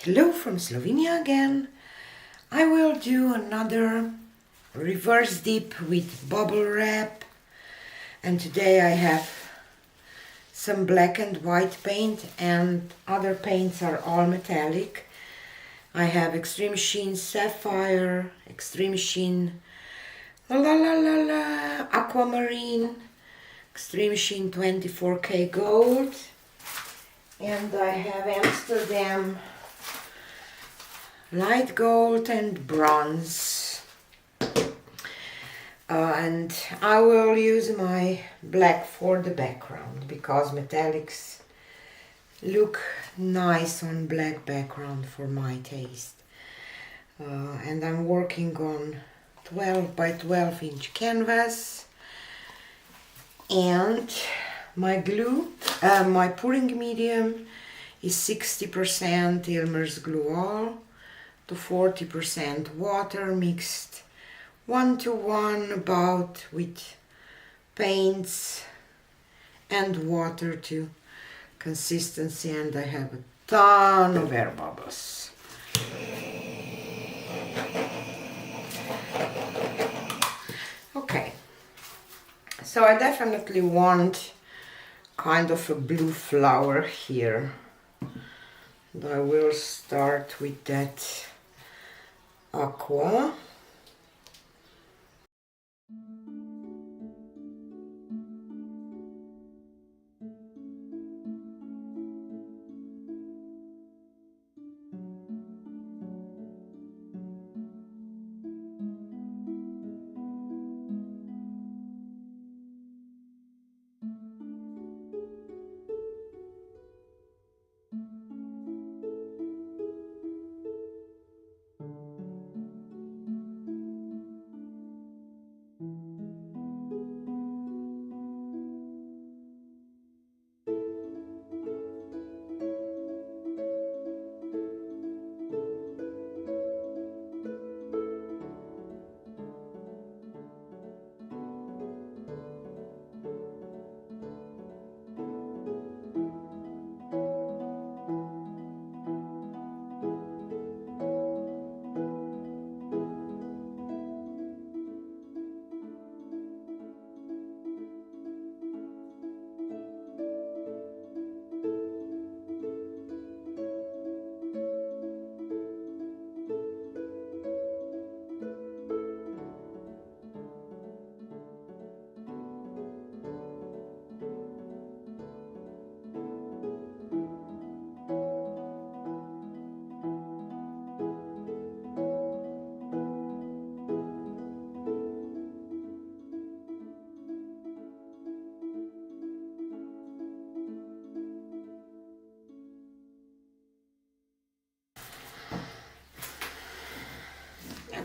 Hello from Slovenia again. I will do another reverse dip with bubble wrap, and today I have some black and white paint and other paints are all metallic. I have Extreme Sheen Sapphire, Extreme Sheen Aquamarine, Extreme Sheen 24K Gold, and I have Amsterdam Light Gold and Bronze. And I will use my black for the background because metallics look nice on black background for my taste. And I'm working on 12 by 12 inch canvas, and my glue, my pouring medium is 60% Elmer's glue all to 40% water mixed 1-to-1 about with paints and water to consistency, and I have a ton of air bubbles. Okay, so I definitely want kind of a blue flower here. And I will start with that aqua.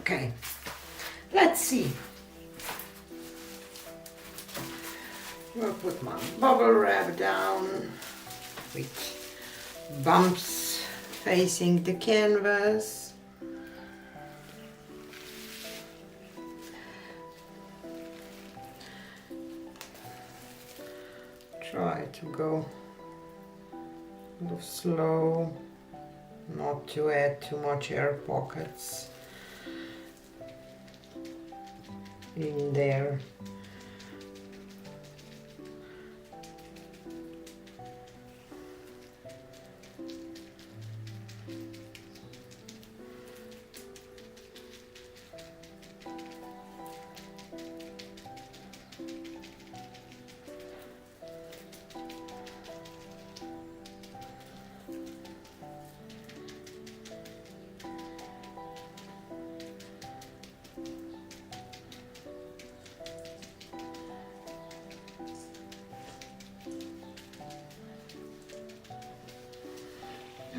Okay, let's see. I'll put my bubble wrap down with bumps facing the canvas. Try to go a little slow, not to add too much air pockets in there.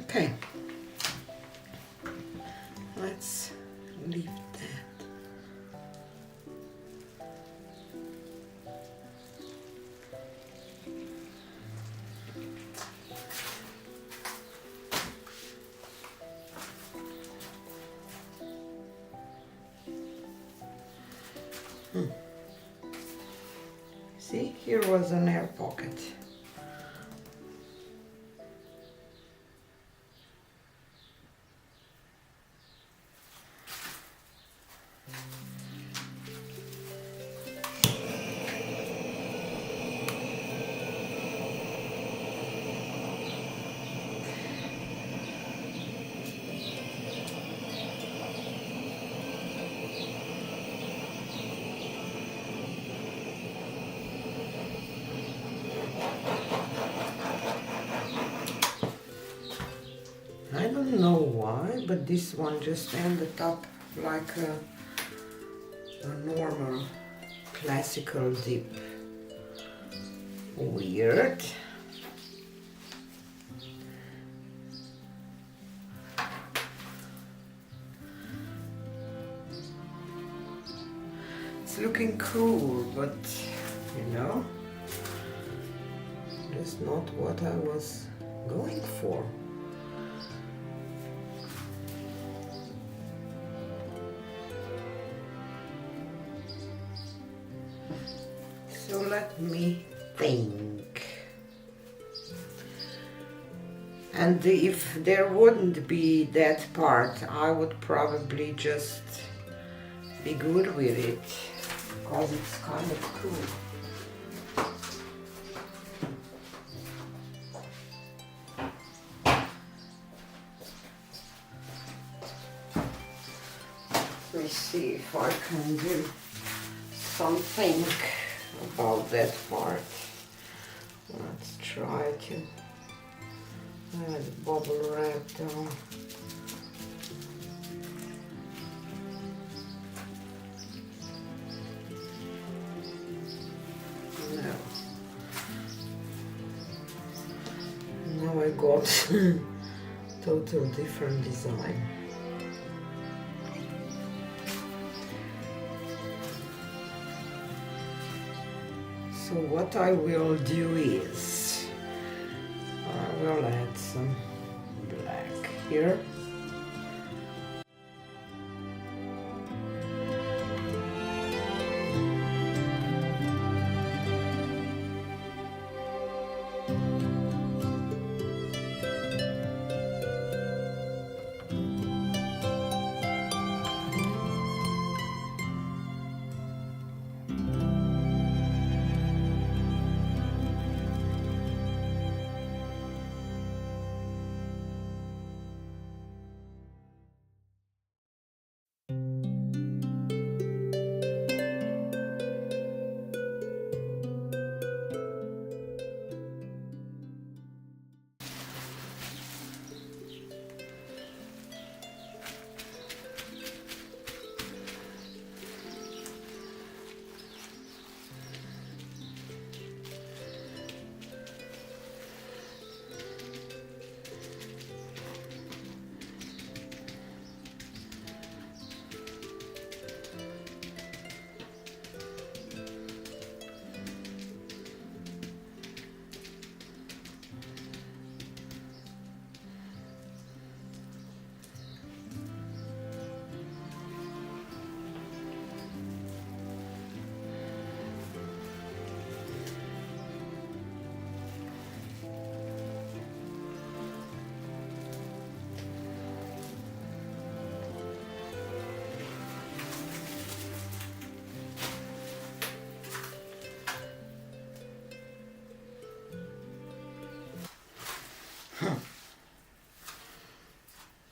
Okay, let's leave that. See, here was an air pocket. I don't know why, but this one just ended up like a normal classical dip. Weird. It's looking cool, but you know, that's not what I was going for. So let me think. And if there wouldn't be that part, I would probably just be good with it, because it's kind of cool. Let me see if I can do something about that part. Let's try to add bubble wrap down. No. Now I got total different design. So what I will do is, I will add some black here.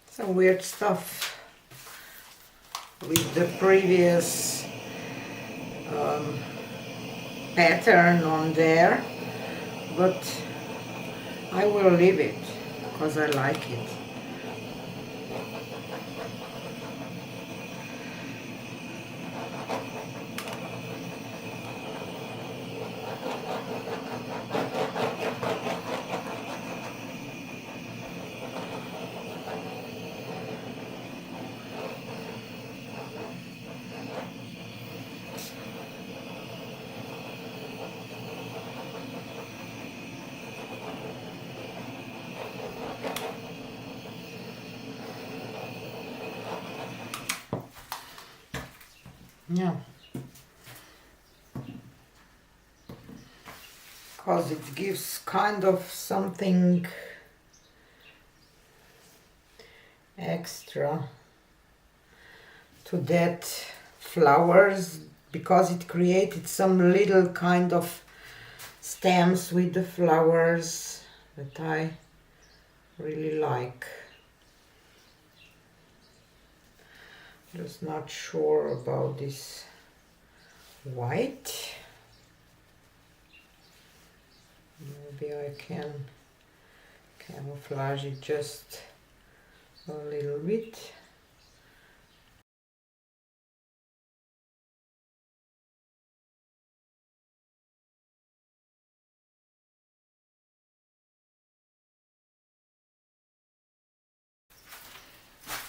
Some weird stuff with the previous pattern on there, but I will leave it because I like it. Yeah, because it gives kind of something extra to that flowers, because it created some little kind of stems with the flowers that I really like. Just not sure about this white. Maybe I can camouflage it just a little bit.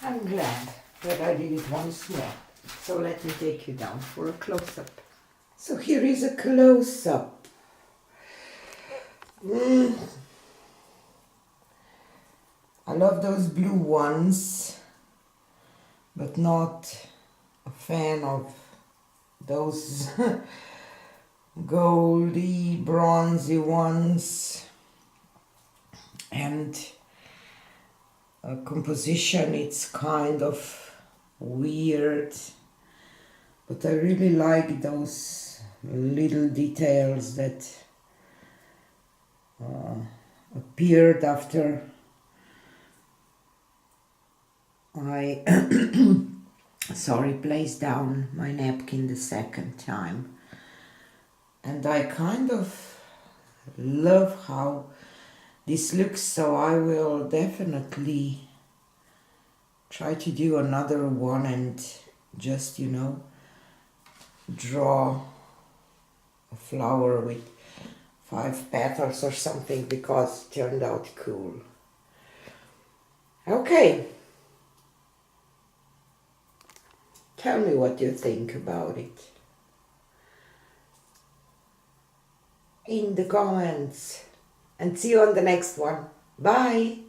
I'm glad that I did it once more. So let me take you down for a close-up. So here is a close-up. I love those blue ones, but not a fan of those goldy, bronzy ones. And composition, it's kind of weird, but I really like those little details that appeared after I placed down my napkin the second time. And I kind of love how this looks, so I will definitely try to do another one and just, draw a flower with 5 petals or something, because it turned out cool. Okay. Tell me what you think about it in the comments, and see you on the next one. Bye!